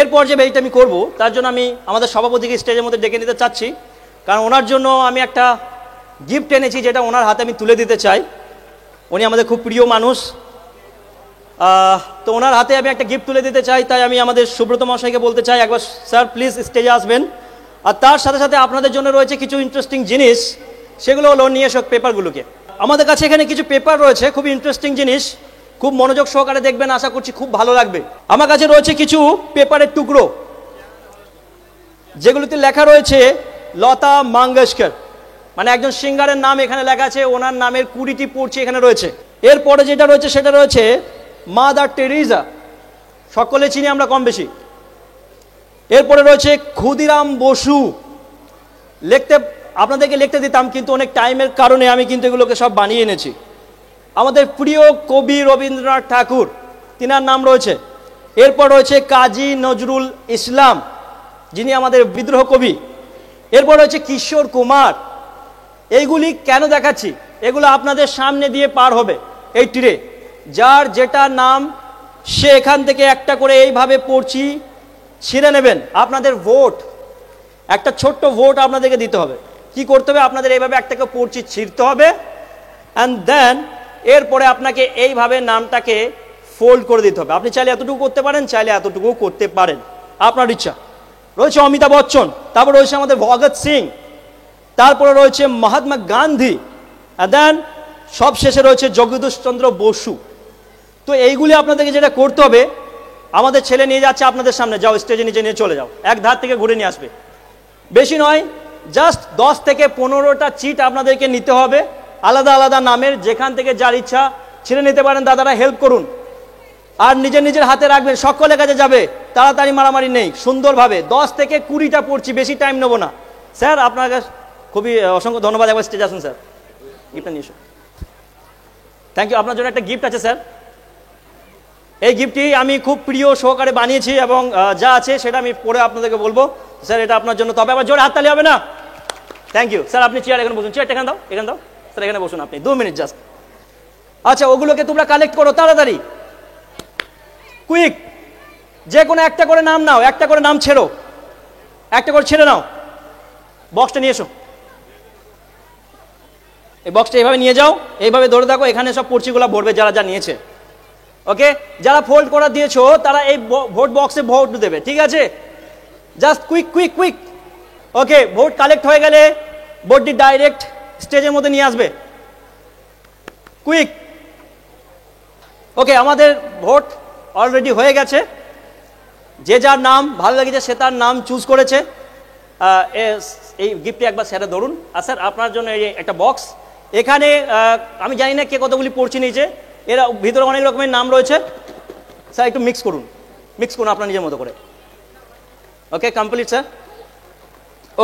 এরপর যে এইটা আমি করবো তার জন্য আমি আমাদের সভাপতিকে স্টেজের মধ্যে ডেকে নিতে চাচ্ছি, কারণ ওনার জন্য আমি একটা গিফট এনেছি যেটা ওনার হাতে আমি তুলে দিতে চাই। উনি আমাদের খুব প্রিয় মানুষ, তো ওনার হাতে আমি একটা গিফট তুলে দিতে চাই। তাই আমি আমাদের সুব্রত মহাশয়কে বলতে চাই একবার স্যার প্লিজ স্টেজে আসবেন। আর তার সাথে সাথে আপনাদের জন্য রয়েছে কিছু ইন্টারেস্টিং জিনিস, সেগুলো হলো নিয়ে এসো পেপারগুলোকে। আমাদের কাছে এখানে কিছু পেপার রয়েছে, খুব ইন্টারেস্টিং জিনিস, খুব মনোযোগ সহকারে দেখবেন, আশা করছি খুব ভালো লাগবে। আমার কাছে রয়েছে কিছু পেপারের টুকরো, যেগুলোতে লেখা রয়েছে লতা মঙ্গেশকর, মানে একজন সিঙ্গারের নাম এখানে লেখা আছে, ওনার নামের 20টি পড়ছি এখানে রয়েছে। এরপরে যেটা রয়েছে সেটা রয়েছে মাদার টেরিজা, সকলে চিনি আমরা কম বেশি। এরপরে রয়েছে ক্ষুদিরাম বসু, আপনাদেরকে লিখতে দিতাম কিন্তু অনেক টাইমের কারণে আমি কিন্তু এগুলোকে সব বানিয়ে এনেছি। আমাদের প্রিয় কবি রবীন্দ্রনাথ ঠাকুর, তিনার নাম রয়েছে। এরপর রয়েছে কাজী নজরুল ইসলাম, যিনি আমাদের বিদ্রোহ কবি। এরপর রয়েছে কিশোর কুমার। এইগুলি কেন দেখাচ্ছি, এগুলো আপনাদের সামনে দিয়ে পার হবে এই ট্রে, যার যেটা নাম সে এখান থেকে একটা করে এইভাবে পড়ছি ছিঁড়ে নেবেন। আপনাদের ভোট, একটা ছোট্ট ভোট আপনাদেরকে দিতে হবে। কি করতে হবে, আপনাদের এইভাবে একটাকে পড়ছি ছিঁড়তে হবে, অ্যান্ড দেন এরপরে আপনাকে এইভাবে নামটাকে ফোল্ড করে দিতে হবে। আপনি চাইলে এতটুকু করতে পারেন, চাইলে এতটুকু করতে পারেন, আপনার ইচ্ছা। রয়েছে অমিতাভ বচ্চন, তারপর রয়েছে আমাদের ভগৎ সিং, তারপরে রয়েছে মহাত্মা গান্ধী, অ্যান্ড দেন সব শেষে রয়েছে জগদীশ চন্দ্র বসু। তো এইগুলি আপনাদেরকে যেটা করতে হবে, আমাদের ছেলে নিয়ে যাচ্ছে আপনাদের সামনে, যাও স্টেজে নিচে নিয়ে চলে যাও, এক ধার থেকে ঘুরে নিয়ে আসবে। বেশি নয়, জাস্ট 10 থেকে 15টা চিট আপনাদেরকে নিতে হবে, আলাদা আলাদা নামের, যেখান থেকে যার ইচ্ছা ছিঁড়ে নিতে পারেন। দাদারা হেল্প করুন, আর নিজের নিজের হাতে রাখবেন, সকলের কাছে যাবে, তাড়াতাড়ি মারামারি নেই, সুন্দরভাবে 10 থেকে 20টা পড়ছি, বেশি টাইম নেবো না। স্যার আপনার কাছে খুবই অসংখ্য ধন্যবাদ, একবার স্টেজে আসুন স্যার, গিফটটা নিয়ে এসো। থ্যাংক ইউ, আপনার জন্য একটা গিফট আছে স্যার। এই গিফটটি আমি খুব প্রিয় সহকারে বানিয়েছি এবং যা আছে সেটা আমি পড়ে আপনাদেরকে বলবো। স্যার এটা আপনার জন্য, তবে আবার জোরে হাততালি হবে না। থ্যাংক ইউ স্যার, আপনি চেয়ার এখানে বসুন, চেয়ারটা এখানে দাও, এখানে দাও স্যার, এখানে বসুন আপনি 2 মিনিট জাস্ট। আচ্ছা, ওগুলোকে তোমরা কালেক্ট করো তাড়াতাড়ি, কুইক। যে কোনো একটা করে নাম নাও, একটা করে নাম ছেড়ো, একটা করে ছেড়ে নাও। বক্সটা নিয়ে এসো, এই বক্সটা এইভাবে নিয়ে যাও, এইভাবে ধরে থাকো, এখানে সব পড়ছিগুলো ভরবে যারা যা নিয়েছে। ওকে, যারা ফোল্ড করা দিয়েছো তারা এই ভোট বক্সে ভোট দেবে, ঠিক আছে? Just quick quick quick. Okay, vote collect হয়ে গেলে ভোটটি ডাইরেক্ট স্টেজের মধ্যে নিয়ে আসবে, কুইক। ওকে, আমাদের ভোট অলরেডি হয়ে গেছে, যে যার নাম ভালো লেগেছে সে তার নাম চুজ করেছে। এই গিফটটি একবার স্যারে ধরুন। আর স্যার আপনার জন্য এই একটা বক্স, এখানে আমি জানি না কে কতগুলি পড়ছি নিয়েছে, এরা ভিতরে অনেক রকমের নাম রয়েছে। স্যার একটু মিক্স করুন আপনার নিজের মতো করে। ওকে, কমপ্লিট স্যার।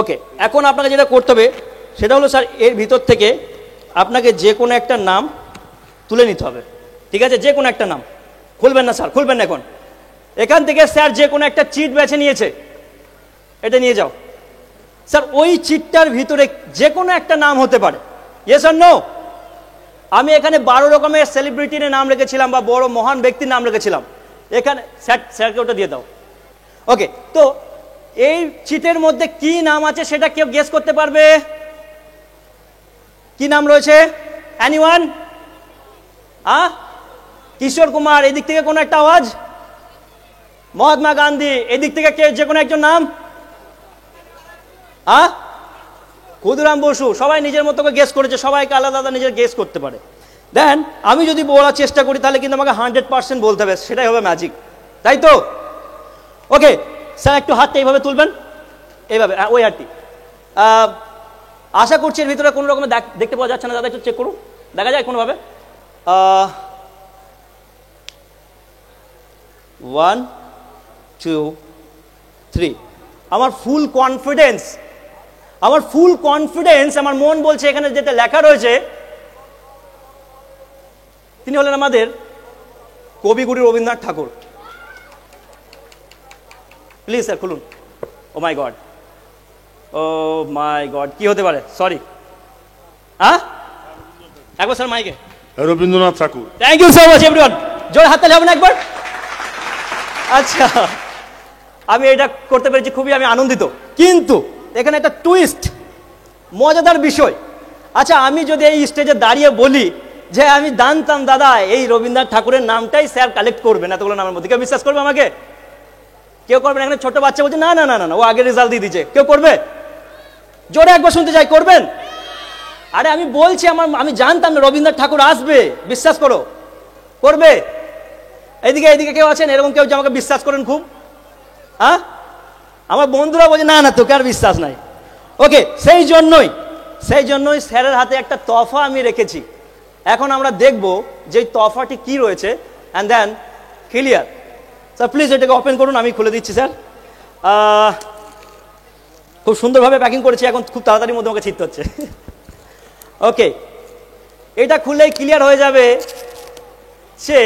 ওকে, এখন আপনাকে যেটা করতে হবে সেটা হলো স্যার, এর ভিতর থেকে আপনাকে যে কোনো একটা নাম তুলে নিতে হবে, ঠিক আছে? যে কোনো একটা নাম, খুলবেন না স্যার, খুলবেন না এখন। এখান থেকে স্যার যে কোনো একটা চিট বেছে নিয়েছে, এটা নিয়ে যাও। স্যার ওই চিটটার ভিতরে যে কোনো একটা নাম হতে পারে, ইয়েস অর নো? আমি এখানে 12 রকমের সেলিব্রিটির নাম রেখেছিলাম বা বড় মহান ব্যক্তির নাম রেখেছিলাম, এখানে স্যারকে ওটা দিয়ে দাও। ওকে, তো এই চিটের মধ্যে কি নাম আছে সেটা কেউ গেস করতে পারবে? কি নাম রয়েছে? এনিওয়ান? কিশোর কুমার, এদিক থেকে কোনো একটা আওয়াজ। মহাত্মা গান্ধী, এদিক থেকে কে, যে কোনো একজন নাম। ক্ষুদিরাম বসু, সবাই নিজের মতো করে গেস করেছে, সবাইকে আলাদা আলাদা নিজের গেস করতে পারে। দেন আমি যদি বলার চেষ্টা করি তাহলে কিন্তু আমাকে 100% বলতে হবে, সেটাই হবে ম্যাজিক, তাই তো? ওকে স্যার, একটু হাতটা এইভাবে তুলবেন, এইভাবে, ওই হাতটি। আশা করছি এর ভিতরে কোনো রকমের দেখতে পাওয়া যাচ্ছে না, দাদা একটু চেক করুন, দেখা যায় কোনোভাবে। 1 2 3। আমার ফুল কনফিডেন্স, আমার মন বলছে এখানে যেটা লেখা রয়েছে তিনি হলেন আমাদের কবিগুরু রবীন্দ্রনাথ ঠাকুর। প্লিজ স্যার খুলুন। ও মাই গড, কি হতে পারে? সরি, একবার স্যার মাইকে। Rabindranath Thakur. Thank you so much everyone, জোরে হাততালি হবে না একবার? আচ্ছা, আমি এটা করতে পেরেছি, খুবই আমি আনন্দিত। কিন্তু এখানে একটা টুইস্ট, মজাদার বিষয়। আচ্ছা, আমি যদি এই স্টেজে দাঁড়িয়ে বলি যে আমি জানতাম দাদা এই রবীন্দ্রনাথ ঠাকুরের নামটাই স্যার কালেক্ট করবেন এতগুলো নামের মধ্যে, কেউ বিশ্বাস করবে আমাকে? কেউ করবেন? এখানে ছোট বাচ্চা বলছে না না না না, ও আগে রেজাল্ট দিয়ে দিচ্ছে। কেউ করবে? জোরে একবার শুনতে চাই, করবেন? আরে আমি বলছি আমি জানতাম না রবীন্দ্রনাথ ঠাকুর আসবে, বিশ্বাস করো। করবে? এইদিকে এইদিকে কেউ আছেন এরকম কেউ যে আমাকে বিশ্বাস করেন খুব? হ্যাঁ, আমার বন্ধুরা বলছে না না তোকে আর বিশ্বাস নাই। ওকে, সেই জন্যই স্যারের হাতে একটা তফা আমি রেখেছি। এখন আমরা দেখব যে তফাটি কি রয়েছে, and then clear. Sir please এটাকে ওপেন করুন, আমি খুলে দিচ্ছি স্যার। খুব সুন্দরভাবে প্যাকিং করেছি, এখন খুব তাড়াতাড়ির মধ্যে আমাকে ছিটতে হচ্ছে। ওকে, এটা খুললেই ক্লিয়ার হয়ে যাবে সে।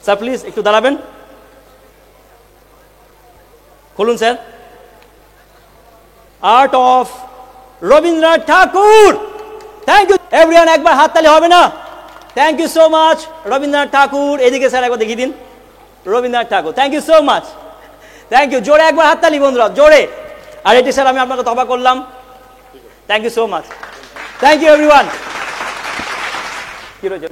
স্যার প্লিজ একটু দাঁড়াবেন, খুলুন sir. Art of Rabindranath Thakur. Thank you everyone, একবার হাততালি হবে না? Thank you so much Rabindranath Thakur. এদিকে স্যার একবার দেখিয়ে দিন, Rabindranath Thakur. Thank you so much, thank you. জোরে একবার হাততালি বন্ধুরা, জোরে। আর এটি স্যার আমি আপনাকে তবা করলাম। Thank you so much, thank you everyone. কি রয়েছে?